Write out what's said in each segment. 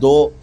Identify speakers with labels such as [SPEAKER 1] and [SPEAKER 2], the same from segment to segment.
[SPEAKER 1] 2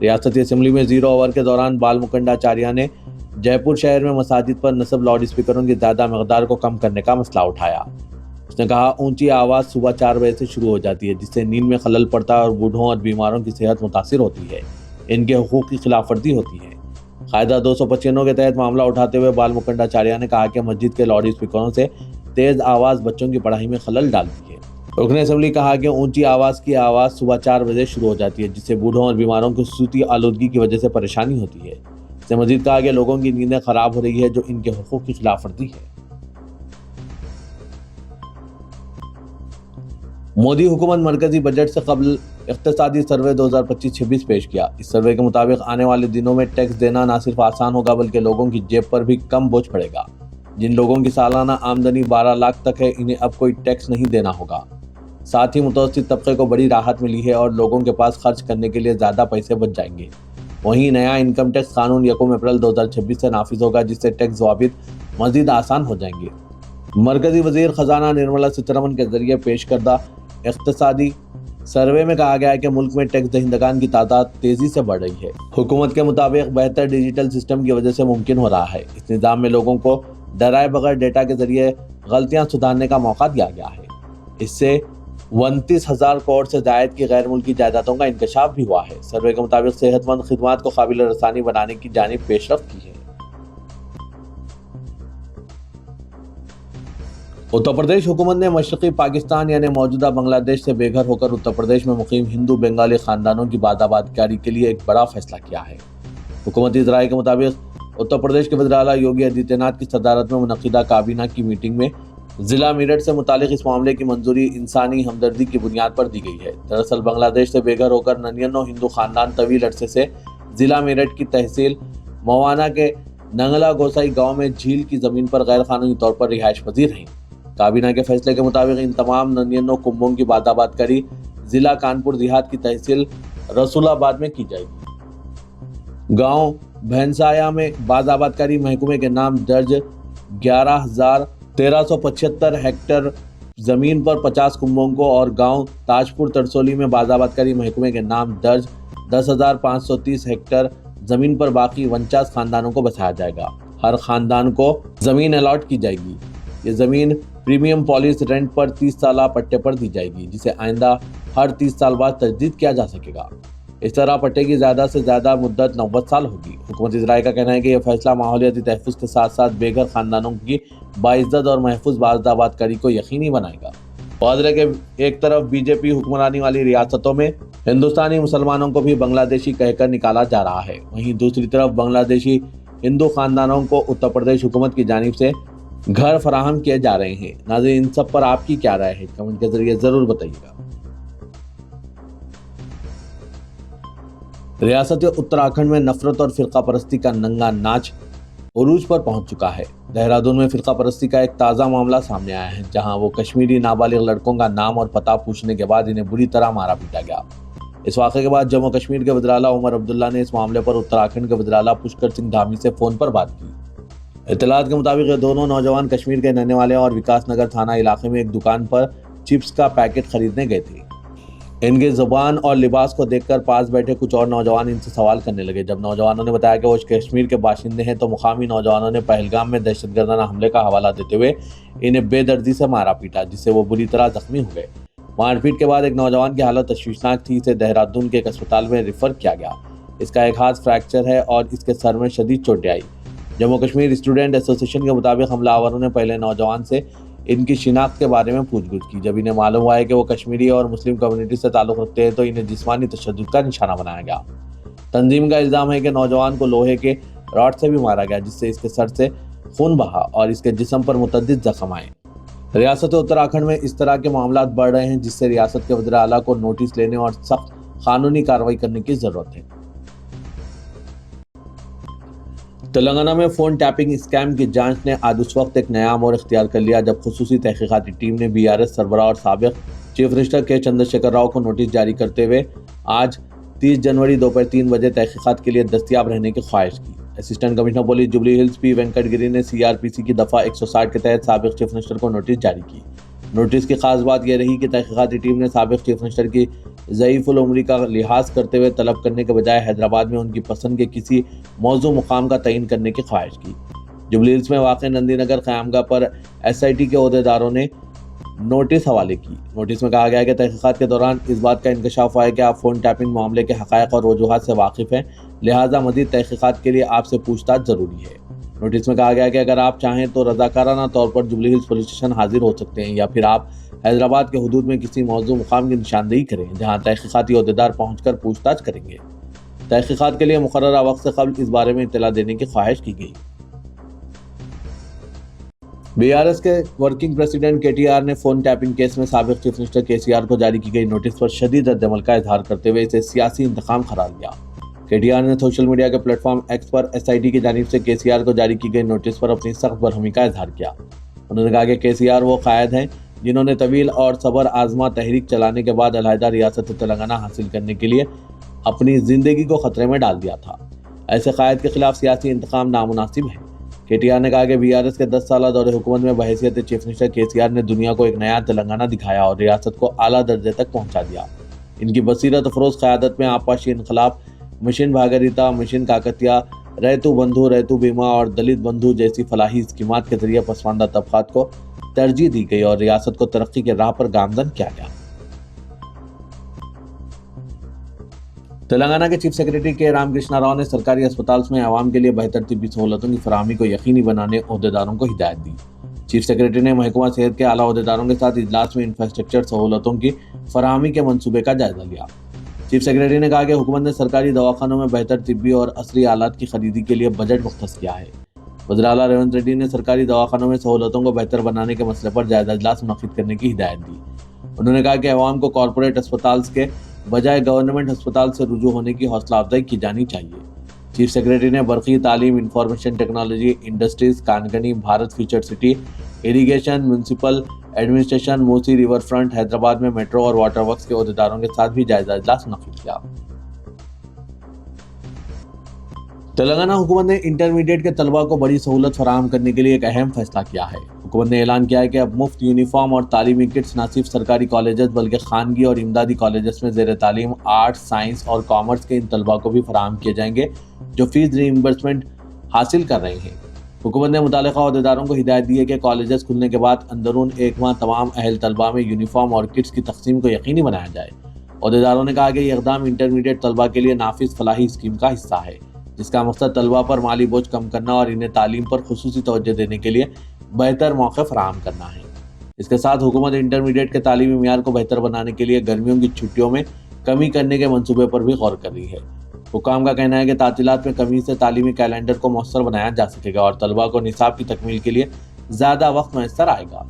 [SPEAKER 1] ریاستی اسمبلی میں zero over کے دوران بال مکنڈ آچاریہ نے جے پور شہر میں مساجد پر نصب لاؤڈ اسپیکروں کی زیادہ مقدار کو کم کرنے کا مسئلہ اٹھایا۔ اس نے کہا اونچی آواز صبح 4 بجے سے شروع ہو جاتی ہے جس سے نیند میں خلل پڑتا ہے اور بوڑھوں اور بیماروں کی صحت متاثر ہوتی ہے، ان کے حقوق کی خلاف ورزی ہوتی ہے۔ قاعدہ 295 کے تحت معاملہ اٹھاتے ہوئے بال مکنڈ آچاریہ نے کہا کہ مسجد کے لاؤڈ اسپیکروں سے تیز آواز بچوں کی پڑھائی میں خلل ڈالتی ہے۔ رکن اسمبلی کہا کہ اونچی آواز کی آواز صبح 4 بجے شروع ہو جاتی ہے جس سے بوڑھوں اور بیماروں کو صوتی آلودگی کی وجہ سے پریشانی ہوتی ہے۔ اس نے مزید کہا کہ لوگوں کی نیندیں خراب ہو رہی ہے جو ان کے حقوق کی خلاف ورزی ہے۔ مودی حکومت مرکزی بجٹ سے قبل اقتصادی سروے 2025-26 پیش کیا۔ اس سروے کے مطابق آنے والے دنوں میں ٹیکس دینا نہ صرف آسان ہوگا بلکہ لوگوں کی جیب پر بھی کم بوجھ پڑے گا۔ جن لوگوں کی سالانہ آمدنی 12 لاکھ تک ہے انہیں اب کوئی ٹیکس نہیں دینا ہوگا۔ ساتھ ہی متوسط طبقے کو بڑی راحت ملی ہے اور لوگوں کے پاس خرچ کرنے کے لیے زیادہ پیسے بچ جائیں گے۔ وہیں نیا انکم ٹیکس قانون 1 اپریل 2026 سے نافذ ہوگا جس سے ٹیکس ضوابط مزید آسان ہو جائیں گے۔ مرکزی وزیر خزانہ نرملا سیتارمن کے ذریعے پیش کردہ اقتصادی سروے میں کہا گیا ہے کہ ملک میں ٹیکس دہندگان کی تعداد تیزی سے بڑھ رہی ہے۔ حکومت کے مطابق بہتر ڈیجیٹل سسٹم کی وجہ سے ممکن ہو رہا ہے۔ اس نظام میں لوگوں کو ڈرائے بغیر ڈیٹا کے ذریعے غلطیاں سدھارنے کا موقع دیا گیا ہے۔ اس سے 29,000 کروڑ سے زائد کی غیر ملکی جائیدادوں کا انکشاف بھی ہوا ہے۔ سروے کے مطابق صحت مند خدمات کو قابل رسانی بنانے کی جانب پیش رفت کی ہے۔ اتر پردیش حکومت نے مشرقی پاکستان یعنی موجودہ بنگلہ دیش سے بے گھر ہو کر اتر پردیش میں مقیم ہندو بنگالی خاندانوں کی بازآبادکاری کے لیے ایک بڑا فیصلہ کیا ہے۔ حکومتی ذرائع کے مطابق اتر پردیش کے وزیر اعلیٰ یوگی آدتیہ ناتھ کی صدارت میں منعقدہ کابینہ کی میٹنگ میں ضلع میرٹھ سے متعلق اس معاملے کی منظوری انسانی ہمدردی کی بنیاد پر دی گئی ہے۔ دراصل بنگلہ دیش سے بے گھر ہو کر 99 ہندو خاندان طویل عرصے سے ضلع میرٹھ کی تحصیل موانا کے ننگلا گوسائی گاؤں میں جھیل کی زمین پر غیر قانونی طور پر رہائش پذیر ہیں۔ کابینہ کے فیصلے کے مطابق ان تمام 99 کنبوں کی بازآبادکاری ضلع کانپور دیہات کی تحصیل رسول آباد میں کی جائے گی۔ گاؤں بھینسایا میں بازآبادکاری محکمے کے نام درج 11,1375 ہیکٹر زمین پر 50 کنبوں کو اور گاؤں تاجپور ترسولی میں بازآبادکاری محکمے کے نام درج 10,530 ہیکٹر زمین پر باقی 49 خاندانوں کو بسایا جائے گا۔ ہر خاندان کو زمین الاٹ کی جائے گی۔ یہ زمین پریمیم پالیس رینٹ پر 30 سالہ پٹے پر دی جائے گی جسے آئندہ ہر 30 سال بعد تجدید کیا جا سکے گا۔ اس طرح پٹے کی زیادہ سے زیادہ مدت 90 سال ہوگی۔ حکومتی ذرائع کا کہنا ہے کہ یہ فیصلہ ماحولیاتی تحفظ کے ساتھ ساتھ بے گھر خاندانوں کی باعزت اور محفوظ بازآبادکاری کو یقینی بنائے گا۔ واضح ہے کہ ایک طرف بی جے پی حکمرانی والی ریاستوں میں ہندوستانی مسلمانوں کو بھی بنگلہ دیشی کہہ کر نکالا جا رہا ہے، وہیں دوسری طرف بنگلہ دیشی ہندو خاندانوں کو اتر پردیش حکومت کی جانب سے گھر فراہم کیے جا رہے ہیں۔ ناظرین، ان سب پر آپ کی کیا رائے ہے؟ کمنٹ کے ذریعے ضرور بتائیے گا۔ ریاست اتراکھنڈ میں نفرت اور فرقہ پرستی کا ننگا ناچ عروج پر پہنچ چکا ہے۔ دہرادون میں فرقہ پرستی کا ایک تازہ معاملہ سامنے آیا ہے جہاں وہ کشمیری نابالغ لڑکوں کا نام اور پتہ پوچھنے کے بعد انہیں بری طرح مارا پیٹا گیا۔ اس واقعے کے بعد جموں کشمیر کے وزیر اعلیٰ عمر عبداللہ نے اس معاملے پر اتراکھنڈ کے وزیر اعلیٰ پشکر سنگھ دھامی سے فون پر بات کی۔ اطلاعات کے مطابق یہ دونوں نوجوان کشمیر کے رہنے والے اور وکاس نگر تھانہ علاقے میں ایک دکان پر چپس کا پیکٹ خریدنے گئے تھے۔ ان کی زبان اور لباس کو دیکھ کر پاس بیٹھے کچھ اور نوجوان ان سے سوال کرنے لگے۔ جب نوجوانوں نے بتایا کہ وہ کشمیر کے باشندے ہیں تو مقامی نوجوانوں نے پہلگام میں دہشت گردانہ حملے کا حوالہ دیتے ہوئے انہیں بے دردی سے مارا پیٹا جس سے وہ بری طرح زخمی ہو گئے۔ مار پیٹ کے بعد ایک نوجوان کی حالت تشویشناک تھی، اسے دہرادون کے ایک اسپتال میں ریفر کیا گیا۔ اس کا ایک ہاتھ فریکچر ہے اور اس کے سر میں شدید چوٹیں آئی۔ جموں کشمیر اسٹوڈنٹ ایسوسی ایشن کے مطابق حملہ آوروں نے پہلے نوجوان سے ان کی شناخت کے بارے میں پوچھ گچھ کی۔ جب انہیں معلوم ہوا ہے کہ وہ کشمیری اور مسلم کمیونٹی سے تعلق رکھتے ہیں تو انہیں جسمانی تشدد کا نشانہ بنایا گیا۔ تنظیم کا الزام ہے کہ نوجوان کو لوہے کے راڈ سے بھی مارا گیا جس سے اس کے سر سے خون بہا اور اس کے جسم پر متعدد زخم آئے۔ ریاست اتراکھنڈ میں اس طرح کے معاملات بڑھ رہے ہیں جس سے ریاست کے وزیر اعلیٰ کو نوٹس لینے اور سخت قانونی کارروائی کرنے کی ضرورت ہے۔ تلنگانہ میں فون ٹیپنگ اسکیم کی جانچ نے آج اس وقت ایک نیا موڑ اختیار کر لیا جب خصوصی تحقیقاتی ٹیم نے BRS سربراہ اور سابق چیف منسٹر کے چندرشیکھر راؤ کو نوٹس جاری کرتے ہوئے آج 30 جنوری دوپہر 3 بجے تحقیقات کے لیے دستیاب رہنے کی خواہش کی۔ Assistant commissioner police Jubilee Hills P Venkat Giri نے CRPC کی دفعہ 160 کے تحت سابق چیف منسٹر کو نوٹس جاری کی۔ نوٹس کی خاص بات یہ رہی کہ تحقیقاتی ٹیم نے سابق چیف منسٹر کی ضعیف العمری کا لحاظ کرتے ہوئے طلب کرنے کے بجائے حیدرآباد میں ان کی پسند کے کسی موضوع مقام کا تعین کرنے کی خواہش کی۔ جوبلی ہلز میں واقع نندی نگر قیامگاہ پر SIT کے عہدیداروں نے نوٹس حوالے کی۔ نوٹس میں کہا گیا ہے کہ تحقیقات کے دوران اس بات کا انکشاف ہوا ہے کہ آپ فون ٹیپنگ معاملے کے حقائق اور وجوہات سے واقف ہیں، لہٰذا مزید تحقیقات کے لیے آپ سے پوچھ تاچھ ضروری ہے۔ نوٹس میں کہا گیا ہے کہ اگر آپ چاہیں تو رضاکارانہ طور پر جوبلی ہلز پولیس اسٹیشن حاضر ہو سکتے ہیں، یا پھر آپ حیدرآباد کے حدود میں کسی موضوع مقام کی نشاندہی کریں جہاں تحقیقاتی عہدیدار پہنچ کر پوچھ تاچھ کریں گے۔ تحقیقات کے لیے مقررہ وقت سے قبل اس بارے میں اطلاع دینے کی خواہش کی گئی۔ BRS کے ورکنگ پریزیڈنٹ KTR نے فون ٹیپنگ کیس میں سابق چیف منسٹر KCR کو جاری کی گئی نوٹس پر شدید رد عمل کا اظہار کرتے ہوئے اسے سیاسی انتقام قرار دیا۔ KTR نے سوشل میڈیا کے پلیٹ فارم X پر SIT کی جانب سے KCR کو جاری کی گئی نوٹس پر اپنی سخت برہمی کا اظہار کیا۔ انہوں نے کہا کہ KCR وہ قائد ہیں جنہوں نے طویل اور صبر آزما تحریک چلانے کے بعد علیحدہ ریاست تلنگانہ حاصل کرنے کے لیے اپنی زندگی کو خطرے میں ڈال دیا تھا۔ ایسے قائد کے خلاف سیاسی انتقام نامناسب ہے۔ KTR نے کہا کہ BRS کے 10 سالہ دور حکومت میں بحیثیت چیف منسٹر KCR نے دنیا کو ایک نیا تلنگانہ دکھایا اور ریاست کو اعلیٰ درجے تک پہنچا دیا۔ ان کی بصیرت افروز قیادت میں آپاشی انقلاب، مشن بھاگیرتا، مشن کاکتیہ، ریتو بندھو، ریتو بیمہ اور دلت بندھو جیسی فلاحی اسکیمات کے ذریعے پسماندہ طبقات کو ترجیح دی گئی اور ریاست کو ترقی کے راہ پر گامزن کیا گیا۔ تلنگانہ کے چیف سیکرٹری کے رام کرشنا راؤ نے سرکاری اسپتال میں عوام کے لیے بہتر طبی سہولتوں کی فراہمی کو یقینی بنانے عہدیداروں کو ہدایت دی۔ چیف سیکرٹری نے محکمہ صحت کے اعلیٰ عہدیداروں کے ساتھ اجلاس میں انفراسٹرکچر سہولتوں کی فراہمی کے منصوبے کا جائزہ لیا۔ چیف سیکرٹری نے کہا کہ حکومت نے سرکاری دواخانوں میں بہتر طبی اور عصری آلات کی خریدی کے لیے بجٹ مختص کیا ہے۔ وزیر اعلیٰ ریونت ریڈی نے سرکاری دواخانوں میں سہولتوں کو بہتر بنانے کے مسئلے پر جائزہ اجلاس منعقد کرنے کی ہدایت دی۔ انہوں نے کہا کہ عوام کو کارپوریٹ اسپتال کے بجائے گورنمنٹ ہسپتال سے رجوع ہونے کی حوصلہ افزائی کی جانی چاہیے۔ چیف سیکرٹری نے برقی، تعلیم، انفارمیشن ٹیکنالوجی، انڈسٹریز، کانکنی، Bharat future city, irrigation, municipal administration, Musi river front, Hyderabad میں میٹرو اور واٹر ورکس کے عہدیداروں کے ساتھ بھی جائزہ اجلاس منعقد کیا۔ تلنگانہ حکومت نے انٹرمیڈیٹ کے طلباء کو بڑی سہولت فراہم کرنے کے لیے ایک اہم فیصلہ کیا ہے۔ حکومت نے اعلان کیا ہے کہ اب مفت یونیفارم اور تعلیمی کٹس نہ صرف سرکاری کالجز بلکہ خانگی اور امدادی کالجز میں زیر تعلیم آرٹس، سائنس اور کامرس کے ان طلباء کو بھی فراہم کیے جائیں گے جو فیس ری ایمبرسمنٹ حاصل کر رہے ہیں۔ حکومت نے متعلقہ عہدیداروں کو ہدایت دی ہے کہ کالجز کھلنے کے بعد اندرون ایک ماہ تمام اہل طلباء میں یونیفارم اور کٹس کی تقسیم کو یقینی بنایا جائے۔ عہدیداروں نے کہا کہ یہ اقدام انٹرمیڈیٹ طلباء کے لیے نافذ فلاحی اسکیم کا حصہ ہے، جس کا مقصد طلباء پر مالی بوجھ کم کرنا اور انہیں تعلیم پر خصوصی توجہ دینے کے لیے بہتر موقع فراہم کرنا ہے۔ اس کے ساتھ حکومت انٹرمیڈیٹ کے تعلیمی معیار کو بہتر بنانے کے لیے گرمیوں کی چھٹیوں میں کمی کرنے کے منصوبے پر بھی غور کر رہی ہے۔ حکام کا کہنا ہے کہ تعطیلات میں کمی سے تعلیمی کیلنڈر کو مؤثر بنایا جا سکے گا اور طلباء کو نصاب کی تکمیل کے لیے زیادہ وقت میسر آئے گا۔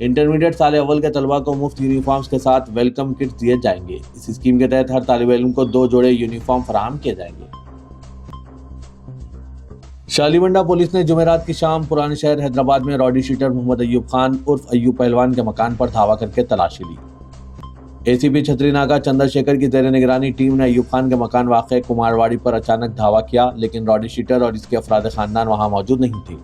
[SPEAKER 1] انٹرمیڈیٹ سال اول کے طلباء کو مفت یونیفارمز کے ساتھ ویلکم کٹس دیے جائیں گے۔ اس اسکیم کے تحت ہر طالب علم کو 2 جوڑے یونیفارم فراہم کیے جائیں گے۔ شالیونڈا پولیس نے جمعرات کی شام پرانے شہر حیدرآباد میں راڈی شیٹر محمد ایوب خان عرف ایوب پہلوان کے مکان پر دھاوا کر کے تلاشی لی۔ ACP چھتری ناگا چندر شیکھر کی زیر نگرانی ٹیم نے ایوب خان کے مکان واقع کمارواڑی پر اچانک دھاوا کیا، لیکن راڈی شیٹر اور اس کے افراد خاندان وہاں موجود نہیں تھے۔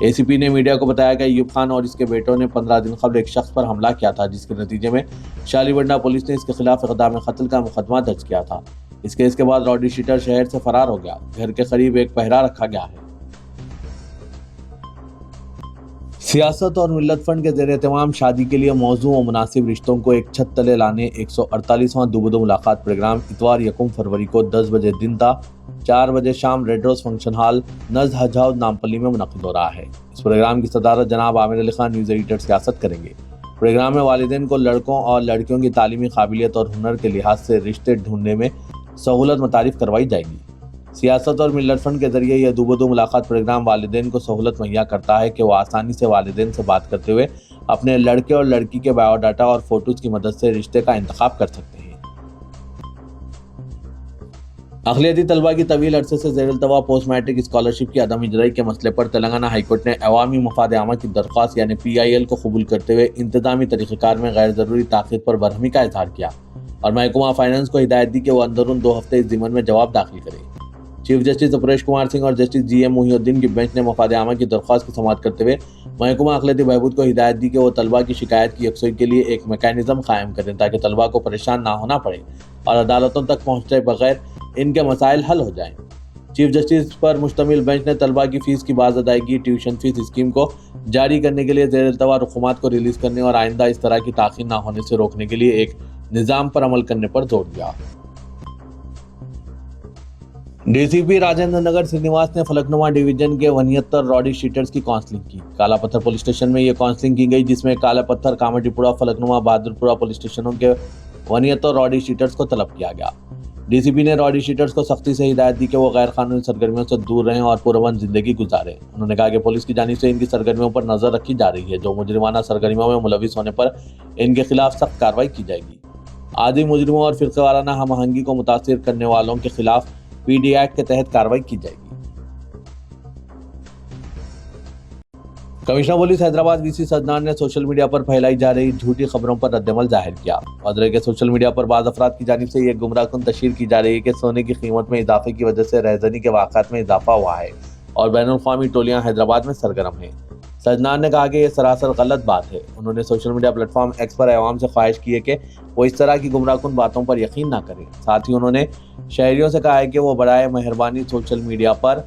[SPEAKER 1] ACP نے میڈیا کو بتایا کہ ایوب خان اور اس کے بیٹوں نے 15 دن قبل ایک شخص پر حملہ کیا تھا، جس کے نتیجے میں شالیونڈا پولیس نے اس کے خلاف اقدام قتل کا مقدمہ درج کیا تھا۔ اس کیس کے بعد راڈی شیٹر شہر سے فرار ہو گیا۔ گھر کے قریب ایک پہرا رکھا گیا ہے۔ سیاست اور ملت فنڈ کے زیر اہتمام شادی کے لیے موزوں و مناسب رشتوں کو ایک چھت تلے لانے 148واں دوبدو ملاقات پروگرام اتوار 1 فروری کو 10 بجے دن تا 4 بجے شام ریڈ روز فنکشن ہال نزد حج ہاؤس نامپلی میں منعقد ہو رہا ہے۔ اس پروگرام کی صدارت جناب عامر علی خان نیوز ایڈیٹر سیاست کریں گے۔ پروگرام میں والدین کو لڑکوں اور لڑکیوں کی تعلیمی قابلیت اور ہنر کے لحاظ سے رشتے ڈھونڈنے میں سہولت متعارف کروائی جائے گی۔ سیاست اور ملت فنڈ کے ذریعے یہ دوبدو ملاقات پروگرام والدین کو سہولت مہیا کرتا ہے کہ وہ آسانی سے والدین سے بات کرتے ہوئے اپنے لڑکے اور لڑکی کے بایو ڈاٹا اور فوٹوز کی مدد سے رشتے کا انتخاب کر سکتے ہیں۔ اقلیتی طلباء کی طویل عرصے سے زیر التواء پوسٹ میٹرک اسکالرشپ کی عدم اجرائی کے مسئلے پر تلنگانہ ہائی کورٹ نے عوامی مفاد عامہ کی درخواست یعنی PIL کو قبول کرتے ہوئے انتظامی طریقہ کار میں غیر ضروری تاخیر پر برہمی کا اظہار کیا اور محکمہ فائنانس کو ہدایت دی کہ وہ اندرون 2 ہفتے اس ضمن میں جواب داخل کرے۔ چیف جسٹس اپریش کمار سنگھ اور جسٹس جی ایم محی الدین کی بینچ نے مفاد عامہ کی درخواست کی سماعت کرتے ہوئے محکمہ اقلیتی بہبود کو ہدایت دی کہ وہ طلباء کی شکایت کی یکسوئی کے لیے ایک میکینزم قائم کریں تاکہ طلباء کو پریشان نہ ہونا پڑے اور عدالتوں تک پہنچے بغیر ان کے مسائل حل ہو جائیں۔ چیف جسٹس پر مشتمل بینچ نے طلباء کی فیس کی باز ادائیگی ٹیوشن فیس اسکیم کو جاری کرنے کے لیے زیر التوا رقومات کو ریلیز کرنے اور آئندہ اس طرح کی تاخیر نہ ہونے سے روکنے کے لیے ایک نظام پر عمل کرنے پر زور دیا۔ ڈی سی پی راجندر نگر سرینواس نے فلکنما ڈویژن کے 69 راڈی شیٹرز کی کاؤنسلنگ کی۔ کالا پتھر پولیس اسٹیشن میں یہ کاؤنسلنگ کی گئی، جس میں کالا پتھر، کامٹی پورہ، فلکنما، بہادر پورہ پولیس اسٹیشنوں کے 69 راڈی شیٹرز کو طلب کیا گیا۔ ڈی سی پی نے راڈی شیٹرز کو سختی سے ہدایت دی کہ وہ غیر قانونی سرگرمیوں سے دور رہیں اور پرامن زندگی گزاریں۔ انہوں نے کہا کہ پولیس کی جانب سے ان کی سرگرمیوں پر نظر رکھی جا رہی ہے، جو مجرمانہ سرگرمیوں میں ملوث ہونے پر ان کے خلاف سخت کارروائی کی جائے گی۔ عادی مجرموں اور فرقہ وارانہ ہم آہنگی کو متاثر کرنے والوں کے خلاف پی ڈی ایکٹ کے تحت کارروائی کی جائے گی۔ کمشنر پولیس حیدرآباد وی سی سجنان نے سوشل میڈیا پر پھیلائی جا رہی جھوٹی خبروں پر رد عمل ظاہر کیا۔ واضح ہے کہ سوشل میڈیا پر بعض افراد کی جانب سے یہ گمراہ کن تشہیر کی جا رہی ہے کہ سونے کی قیمت میں اضافے کی وجہ سے رہزنی کے واقعات میں اضافہ ہوا ہے اور بین الاقوامی ٹولیاں حیدرآباد میں سرگرم ہیں۔ سجنان نے کہا کہ یہ سراسر غلط بات ہے۔ انہوں نے social media platform X پر عوام سے خواہش کی ہے کہ وہ اس طرح کی گمراہ کن باتوں پر یقین نہ کریں۔ ساتھ ہی انہوں نے شہریوں سے کہا ہے کہ وہ برائے مہربانی سوشل میڈیا پر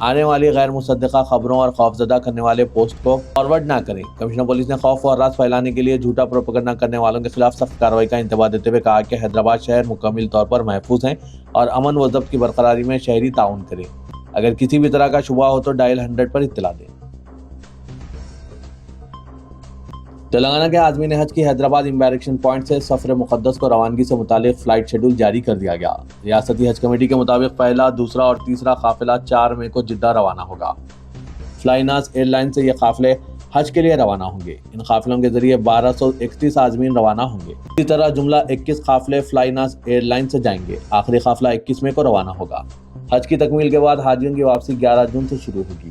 [SPEAKER 1] آنے والی غیر مصدقہ خبروں اور خوفزدہ کرنے والے پوسٹ کو فارورڈ نہ کریں۔ کمشنر پولیس نے خوف و ہراس پھیلانے کے لیے جھوٹا پروپیگنڈا کرنے والوں کے خلاف سخت کارروائی کا انتباہ دیتے ہوئے کہا کہ حیدرآباد شہر مکمل طور پر محفوظ ہیں اور امن و ضبط کی برقراری میں شہری تعاون کریں۔ اگر کسی بھی طرح کا شبہ ہو تو ڈائل 100 پر اطلاع دیں۔ تلنگانہ کے عازمین حج کی حیدرآباد امبارکشن پوائنٹ سے سفر مقدس کو روانگی سے متعلق فلائٹ شیڈول جاری کر دیا گیا۔ ریاستی حج کمیٹی کے مطابق پہلا، دوسرا اور تیسرا قافلہ 4 مئی کو جدہ روانہ ہوگا۔ فلائی ناز ایئر لائن سے یہ قافلے حج کے لیے روانہ ہوں گے۔ ان قافلوں کے ذریعے 1231 عازمین روانہ ہوں گے۔ اسی طرح جملہ 21 قافلے فلائی ناز ایئر لائن سے جائیں گے۔ آخری قافلہ 21 مئی کو روانہ ہوگا۔ حج کی تکمیل کے بعد حاجیوں کی واپسی 11 جون سے شروع ہوگی۔